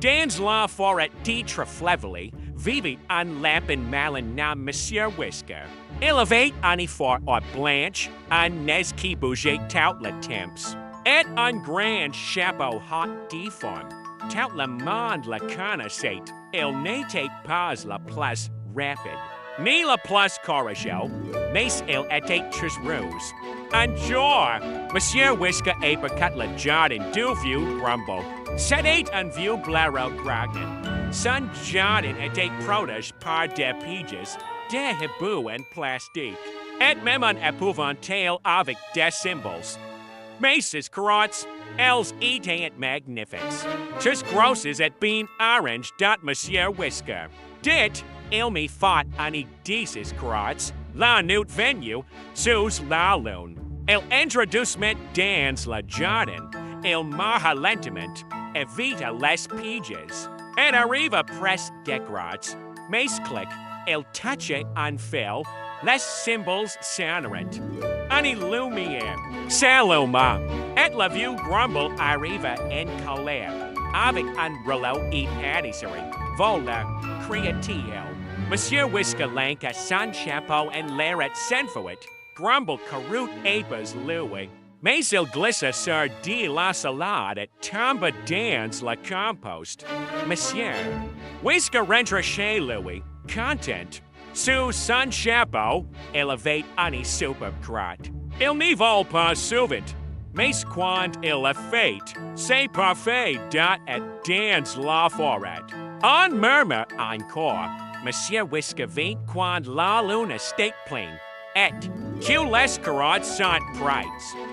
Dans la forêt de Trèflevallée vivait un lapin malin nommé Monsieur Whisker. Il avait un effort blanche, un nez qui bougeait tout le temps, et un grand chapeau haut de forme. Tout le monde le connaissait. Il n'était pas le plus rapide, ni le plus courageux, mais il était très rose. Un jour, Monsieur Whisker éparcut le jardin du vieux Grumble. C'était un vieux blaireau grognon. Son jardin était protégé par des pigeons, des hiboux en plastique, et même un épouvantail avec des symboles. Mais ces carottes, elles étaient magnifiques. Just grosses et bien orange dont Monsieur Whisker. Dit, il me fait une de ces carottes, la nuit venue, sous la lune. Il introduce me dans le jardin. Il marche lentement, évite les pigeons. Et arrive près des grottes. Mais clic, il touche un fil, les symboles s'arrêtent. Une lumière s'alluma, et le vieux Grumble arrive en colère, avec un rouleau et pâtisserie. Voilà, cria-t-il. Monsieur Whisker lança son chapeau en l'air sans faute. Grumble carotte épais lui. Mais il glissa sur de la salade et tombe dans le compost. Monsieur Whisker rentre chez lui, content. Sous son chapeau, il avait une superbe crotte. Il n'y vole pas souvent, mais quand il le fait, c'est parfait dans et dans la forêt. On murmure encore. Monsieur Whisker vint quand la lune était pleine, et que les carottes sont prêtes.